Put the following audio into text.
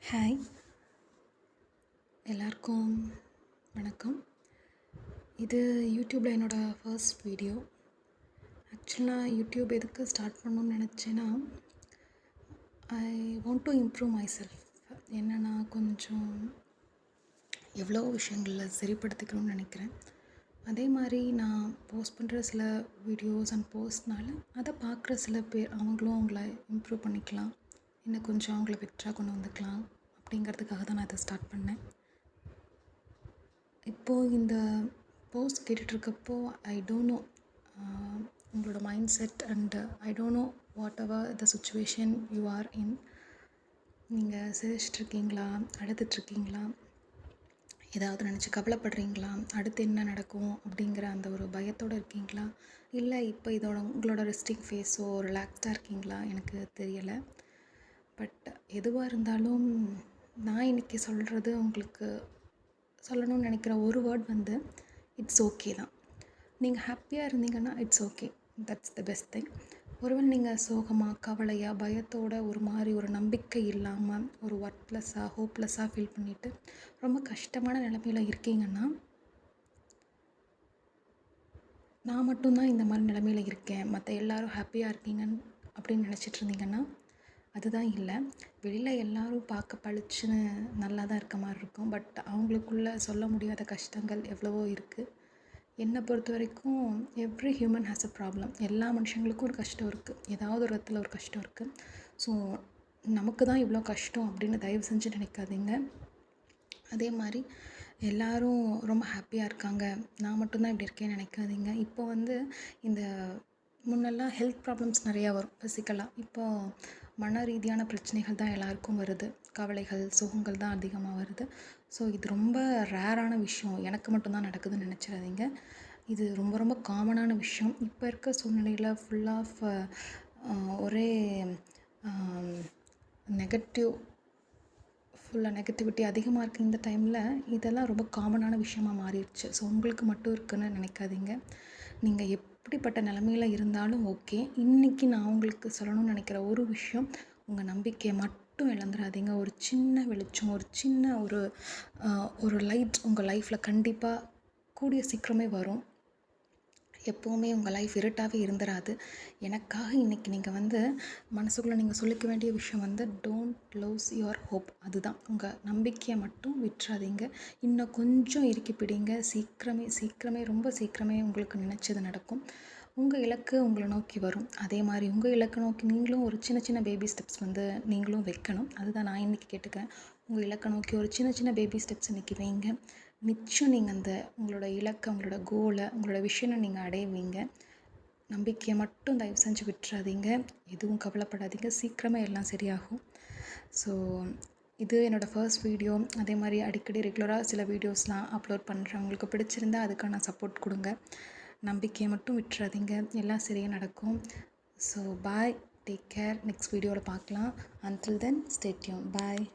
Hi, எல்லாருக்கும் வணக்கம். இது யூடியூப்பில் என்னோடய ஃபர்ஸ்ட் வீடியோ. ஆக்சுவலாக யூடியூப் எதுக்கு ஸ்டார்ட் பண்ணணும்னு நினச்சேன்னா, I want to improve my self. என்னென்னா கொஞ்சம் எவ்வளோ விஷயங்களில் சரிப்படுத்திக்கணும்னு நினைக்கிறேன். அதே மாதிரி நான் போஸ்ட் பண்ணுற சில வீடியோஸ் அண்ட் போஸ்ட்னால அதை பார்க்குற சில பேர் அவங்களும் அவங்கள இம்ப்ரூவ் பண்ணிக்கலாம், இன்னும் கொஞ்சம் அவங்கள பெட்டராக கொண்டு வந்துக்கலாம் அப்படிங்கிறதுக்காக தான் நான் இதை ஸ்டார்ட் பண்ணேன். இப்போது இந்த போஸ்ட் கேட்டுட்ருக்கப்போ ஐ டோன்ட் நோ உங்களோட mind set and I don't know what ever the situation you are இன். நீங்கள் சிரிச்சிட்ருக்கீங்களா, அழுதுட்ருக்கீங்களா, ஏதாவது நினச்சி கவலைப்படுறீங்களா, அடுத்து என்ன நடக்கும் அப்படிங்கிற அந்த ஒரு பயத்தோடு இருக்கீங்களா, இல்லை இப்போ உங்களோட ரெஸ்டிங் ஃபேஸோ ரிலாக்ஸ்டாக இருக்கீங்களா, எனக்கு தெரியலை. பட் எதுவாக இருந்தாலும் நான் இன்றைக்கி சொல்கிறது உங்களுக்கு சொல்லணும்னு நினைக்கிற ஒரு வேர்ட் வந்து இட்ஸ் ஓகே தான். நீங்கள் ஹாப்பியாக இருந்தீங்கன்னா it's okay, that's the best thing. ஒருவேளை நீங்கள் சோகமாக, கவலையாக, பயத்தோட ஒரு மாதிரி ஒரு நம்பிக்கை இல்லாமல் ஒரு ஒர்க்லெஸ்ஸாக, ஹோப்லெஸ்ஸாக ஃபீல் பண்ணிவிட்டு ரொம்ப கஷ்டமான நிலைமையில் இருக்கீங்கன்னா, நான் மட்டும்தான் இந்த மாதிரி நிலைமையில் இருக்கேன், மற்ற எல்லோரும் ஹாப்பியாக இருக்கீங்கன்னு அப்படின்னு நினச்சிட்டு இருந்தீங்கன்னா அதுதான் இல்லை. வெளியில் எல்லோரும் பார்க்க பளிச்சுன்னு நல்லா தான் இருக்க மாதிரி இருக்கும். பட் அவங்களுக்குள்ளே சொல்ல முடியாத கஷ்டங்கள் எவ்வளவோ இருக்குது. என்னை பொறுத்த வரைக்கும் every human has a problem. எல்லா மனுஷங்களுக்கும் ஒரு கஷ்டம் இருக்குது, ஏதாவது ஒரு இடத்துல ஒரு கஷ்டம் இருக்குது. ஸோ நமக்கு தான் இவ்வளோ கஷ்டம் அப்படின்னு தயவு செஞ்சு நினைக்காதீங்க. அதே மாதிரி எல்லோரும் ரொம்ப ஹாப்பியாக இருக்காங்க, நான் மட்டும்தான் இப்படி இருக்கேன்னு நினைக்காதீங்க. இப்போ வந்து இந்த முன்னெல்லாம் ஹெல்த் ப்ராப்ளம்ஸ் நிறையா வரும் ஃபிசிக்கலாக. இப்போது மன ரீதியான பிரச்சனைகள் தான் எல்லாருக்கும் வருது, கவலைகள், சோகங்கள் தான் அதிகமாக வருது. ஸோ இது ரொம்ப ரேரான விஷயம், எனக்கு மட்டும்தான் நடக்குதுன்னு நினச்சிடாதீங்க. இது ரொம்ப ரொம்ப காமனான விஷயம். இப்போ இருக்க சூழ்நிலையில் ஃபுல் ஆஃப் ஒரே நெகட்டிவிட்டி அதிகமாக இருக்குது. இந்த டைமில் இதெல்லாம் ரொம்ப காமனான விஷயமாக மாறிடுச்சு. ஸோ உங்களுக்கு மட்டும் இருக்குன்னு நினைக்காதீங்க. நீங்கள் எப்படிப்பட்ட நிலமையில் இருந்தாலும் ஓகே. இன்றைக்கி நான் உங்களுக்கு சொல்லணும்னு நினைக்கிற ஒரு விஷயம், உங்கள் நம்பிக்கையை மட்டும் இழந்துடாதீங்க. ஒரு சின்ன வெளிச்சம், ஒரு சின்ன ஒரு லைட் உங்கள் லைஃப்பில் கண்டிப்பாக கூடிய சீக்கிரமே வரும். எப்போவுமே உங்கள் லைஃப் இருட்டாகவே இருந்துடாது. எனக்காக இன்றைக்கி நீங்கள் வந்து மனசுக்குள்ளே நீங்கள் சொல்லிக்க வேண்டிய விஷயம் வந்து டோன்ட் லூஸ் யுவர் ஹோப். அதுதான், உங்கள் நம்பிக்கையை மட்டும் விட்டுறாதீங்க. இன்னும் கொஞ்சம் இறுக்கி பிடிங்க. சீக்கிரமே ரொம்ப சீக்கிரமே உங்களுக்கு நினச்சது நடக்கும். உங்கள் இலக்கு உங்களை நோக்கி வரும். அதே மாதிரி உங்கள் இலக்கை நோக்கி நீங்களும் ஒரு சின்ன சின்ன பேபி ஸ்டெப்ஸ் வந்து நீங்களும் வைக்கணும். அதுதான் நான் இன்றைக்கி கேட்டுக்கிறேன். உங்கள் இலக்கை நோக்கி ஒரு சின்ன சின்ன பேபி ஸ்டெப்ஸ் இன்றைக்கி வைங்க. நிச்சயம் நீங்கள் அந்த உங்களோட இலக்கை, உங்களோட கோலை, உங்களோட விஷனை நீங்கள் அடைவீங்க. நம்பிக்கையை மட்டும் தயவு செஞ்சு விட்டுறாதீங்க. எதுவும் கவலைப்படாதீங்க, சீக்கிரமே எல்லாம் சரியாகும். ஸோ இது என்னோடய ஃபர்ஸ்ட் வீடியோ. அதே மாதிரி அடிக்கடி ரெகுலராக சில வீடியோஸ்லாம் அப்லோட் பண்ணுறேன். உங்களுக்கு பிடிச்சிருந்தா அதுக்கான சப்போர்ட் கொடுங்க. நம்பிக்கையை மட்டும் விட்டுறாதீங்க, எல்லாம் சரியாக நடக்கும். So bye, take care. Next வீடியோவில் பார்க்கலாம். Until then stay tune. பாய்.